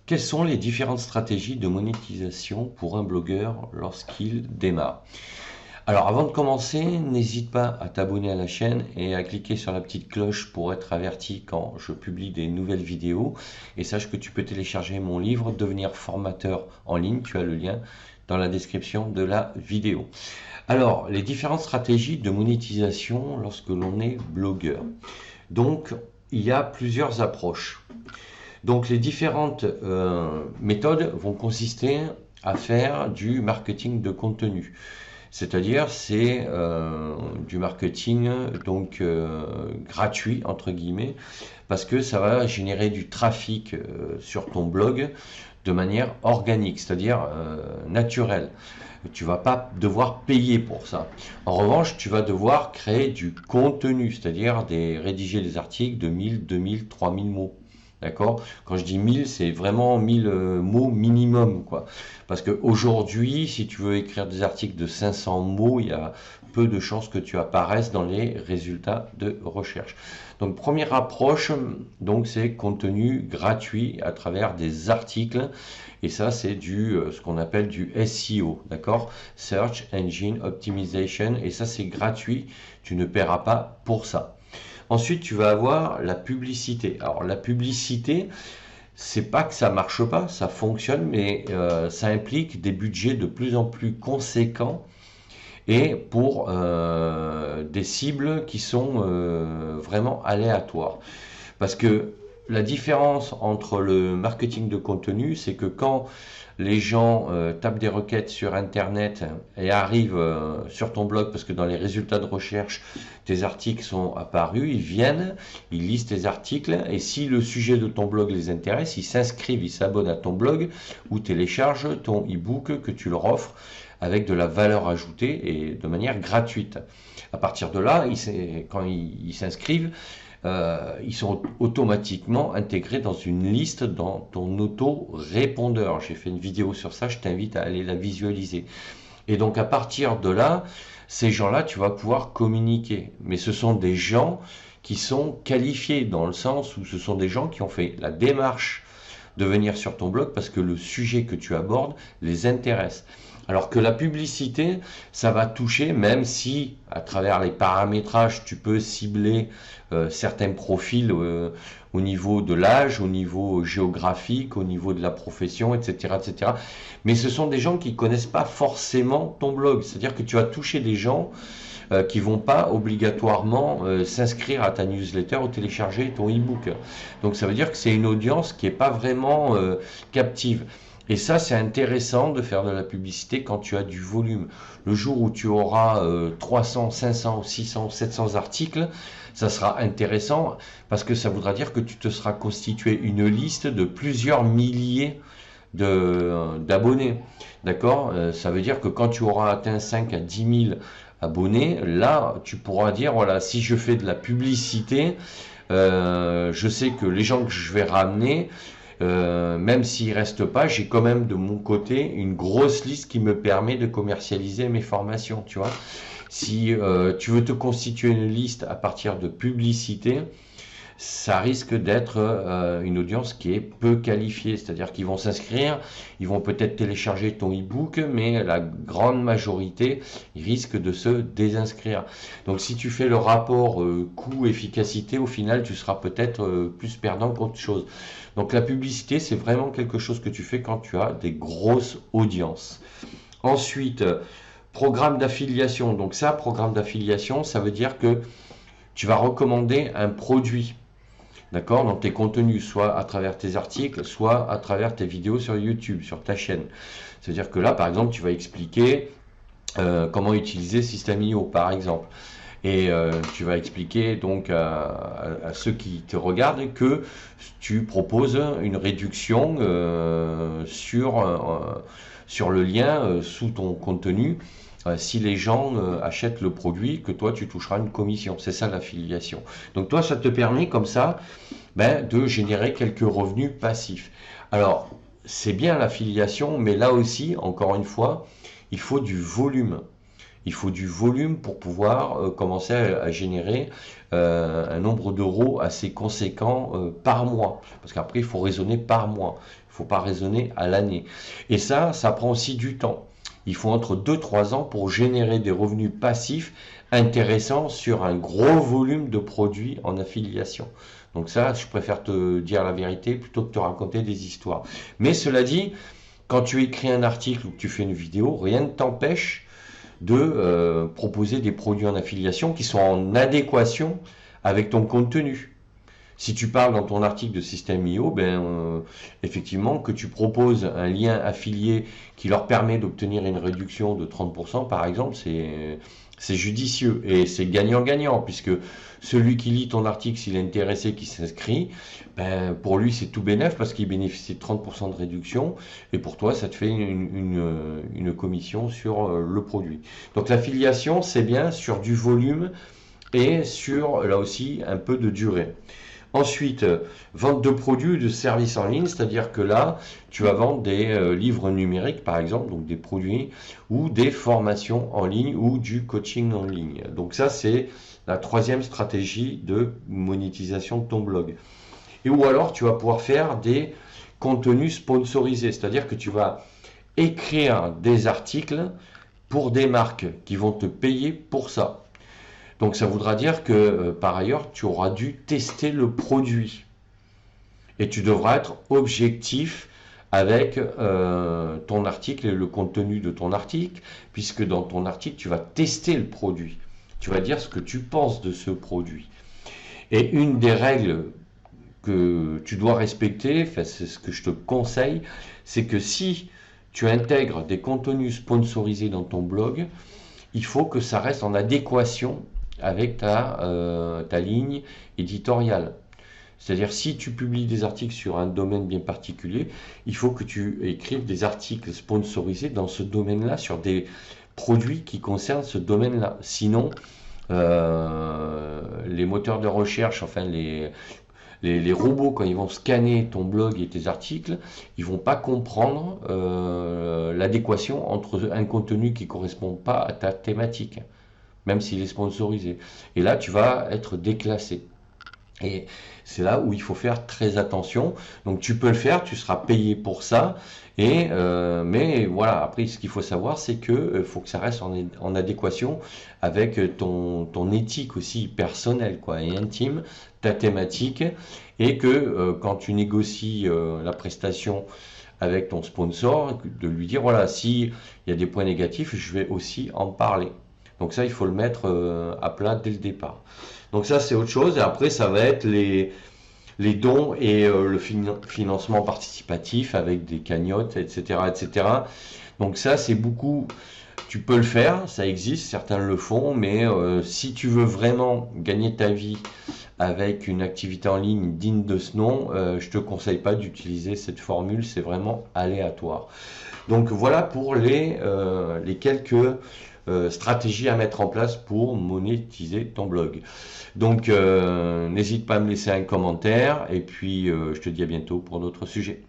Quelles sont les différentes stratégies de monétisation pour un blogueur lorsqu'il démarre? Alors avant de commencer, n'hésite pas à t'abonner à la chaîne et à cliquer sur la petite cloche pour être averti quand je publie des nouvelles vidéos. Et sache que tu peux télécharger mon livre Devenir formateur en ligne. Tu as le lien dans la description de la vidéo. Alors, les différentes stratégies de monétisation lorsque l'on est blogueur. Donc, il y a plusieurs approches. Donc les différentes méthodes vont consister à faire du marketing de contenu. C'est-à-dire c'est du marketing donc gratuit entre guillemets parce que ça va générer du trafic sur ton blog de manière organique, c'est-à-dire naturelle. Tu vas pas devoir payer pour ça. En revanche, tu vas devoir créer du contenu, c'est-à-dire rédiger des articles de 1000, 2000, 3000 mots. D'accord? Quand je dis 1000, c'est vraiment 1000 mots minimum, quoi. Parce qu'aujourd'hui, si tu veux écrire des articles de 500 mots, il y a peu de chances que tu apparaisses dans les résultats de recherche. Donc, première approche, donc c'est contenu gratuit à travers des articles. Et ça, c'est ce qu'on appelle du SEO, d'accord? Search Engine Optimization. Et ça, c'est gratuit. Tu ne paieras pas pour ça. Ensuite, tu vas avoir la publicité. Alors, la publicité, c'est pas que ça marche pas, ça fonctionne, mais ça implique des budgets de plus en plus conséquents et pour des cibles qui sont vraiment aléatoires. Parce que la différence entre le marketing de contenu, c'est que quand les gens tapent des requêtes sur Internet et arrivent sur ton blog, parce que dans les résultats de recherche, tes articles sont apparus, ils viennent, ils lisent tes articles, et si le sujet de ton blog les intéresse, ils s'inscrivent, ils s'abonnent à ton blog ou téléchargent ton e-book que tu leur offres avec de la valeur ajoutée et de manière gratuite. À partir de là, quand ils s'inscrivent, ils sont automatiquement intégrés dans une liste dans ton auto-répondeur. J'ai fait une vidéo sur ça, je t'invite à aller la visualiser. Et donc à partir de là, ces gens-là, tu vas pouvoir communiquer. Mais ce sont des gens qui sont qualifiés dans le sens où ce sont des gens qui ont fait la démarche de venir sur ton blog parce que le sujet que tu abordes les intéresse. Alors que la publicité, ça va toucher, même si à travers les paramétrages, tu peux cibler certains profils au niveau de l'âge, au niveau géographique, au niveau de la profession, etc., etc. Mais ce sont des gens qui ne connaissent pas forcément ton blog. C'est-à-dire que tu vas toucher des gens qui vont pas obligatoirement s'inscrire à ta newsletter ou télécharger ton e-book. Donc ça veut dire que c'est une audience qui n'est pas vraiment captive. Et ça, c'est intéressant de faire de la publicité quand tu as du volume. Le jour où tu auras 300, 500, 600, 700 articles, ça sera intéressant parce que ça voudra dire que tu te seras constitué une liste de plusieurs milliers d'abonnés. D'accord? Ça veut dire que quand tu auras atteint 5 à 10 000 abonnés, là, tu pourras dire, voilà, si je fais de la publicité, je sais que les gens que je vais ramener, même s'ils restent pas, j'ai quand même de mon côté une grosse liste qui me permet de commercialiser mes formations, tu vois. Si tu veux te constituer une liste à partir de publicité, ça risque d'être une audience qui est peu qualifiée, c'est-à-dire qu'ils vont s'inscrire, ils vont peut-être télécharger ton e-book, mais la grande majorité, ils risquent de se désinscrire. Donc si tu fais le rapport coût-efficacité, au final, tu seras peut-être plus perdant qu'autre chose. Donc la publicité, c'est vraiment quelque chose que tu fais quand tu as des grosses audiences. Ensuite, programme d'affiliation. Donc ça, programme d'affiliation, ça veut dire que tu vas recommander un produit. D'accord, dans tes contenus, soit à travers tes articles, soit à travers tes vidéos sur YouTube, sur ta chaîne. C'est-à-dire que là, par exemple, tu vas expliquer comment utiliser System.io, par exemple. Et tu vas expliquer donc à ceux qui te regardent que tu proposes une réduction sur le lien sous ton contenu. Si les gens achètent le produit, que toi tu toucheras une commission. C'est ça l'affiliation. Donc toi, ça te permet comme ça de générer quelques revenus passifs. Alors, c'est bien l'affiliation, mais là aussi, encore une fois, il faut du volume. Il faut du volume pour pouvoir commencer à générer un nombre d'euros assez conséquent par mois. Parce qu'après, il faut raisonner par mois. Il ne faut pas raisonner à l'année. Et ça prend aussi du temps. Il faut entre 2-3 ans pour générer des revenus passifs intéressants sur un gros volume de produits en affiliation. Donc ça, je préfère te dire la vérité plutôt que te raconter des histoires. Mais cela dit, quand tu écris un article ou que tu fais une vidéo, rien ne t'empêche de proposer des produits en affiliation qui sont en adéquation avec ton contenu. Si tu parles dans ton article de Système.io, effectivement, que tu proposes un lien affilié qui leur permet d'obtenir une réduction de 30%, par exemple, c'est judicieux et c'est gagnant-gagnant, puisque celui qui lit ton article, s'il est intéressé, qui s'inscrit, pour lui, c'est tout bénef parce qu'il bénéficie de 30% de réduction et pour toi, ça te fait une commission sur le produit. Donc l'affiliation, c'est bien sur du volume et sur, là aussi, un peu de durée. Ensuite, vente de produits ou de services en ligne, c'est-à-dire que là, tu vas vendre des livres numériques, par exemple, donc des produits, ou des formations en ligne, ou du coaching en ligne. Donc ça, c'est la troisième stratégie de monétisation de ton blog. Et ou alors, tu vas pouvoir faire des contenus sponsorisés, c'est-à-dire que tu vas écrire des articles pour des marques qui vont te payer pour ça. Donc ça voudra dire que par ailleurs, tu auras dû tester le produit. Et tu devras être objectif avec ton article et le contenu de ton article, puisque dans ton article, tu vas tester le produit. Tu vas dire ce que tu penses de ce produit. Et une des règles que tu dois respecter, c'est ce que je te conseille, c'est que si tu intègres des contenus sponsorisés dans ton blog, il faut que ça reste en adéquation avec ta ligne éditoriale. C'est-à-dire, si tu publies des articles sur un domaine bien particulier, il faut que tu écrives des articles sponsorisés dans ce domaine-là, sur des produits qui concernent ce domaine-là. Sinon, les moteurs de recherche, enfin les robots, quand ils vont scanner ton blog et tes articles, ils vont pas comprendre l'adéquation entre un contenu qui ne correspond pas à ta thématique, même s'il est sponsorisé. Et là, tu vas être déclassé. Et c'est là où il faut faire très attention. Donc tu peux le faire, tu seras payé pour ça. Mais voilà, après ce qu'il faut savoir, c'est que faut que ça reste en adéquation avec ton éthique aussi personnelle, quoi, et intime, ta thématique, et que quand tu négocies la prestation avec ton sponsor, de lui dire voilà, s'il y a des points négatifs, je vais aussi en parler. Donc ça, il faut le mettre à plat dès le départ. Donc ça, c'est autre chose. Et après, ça va être les dons et le financement participatif avec des cagnottes, etc., etc. Donc ça, c'est beaucoup. Tu peux le faire, ça existe, certains le font, mais si tu veux vraiment gagner ta vie avec une activité en ligne digne de ce nom, je te conseille pas d'utiliser cette formule, c'est vraiment aléatoire. Donc voilà pour les quelques stratégies à mettre en place pour monétiser ton blog. Donc n'hésite pas à me laisser un commentaire et puis je te dis à bientôt pour d'autres sujets.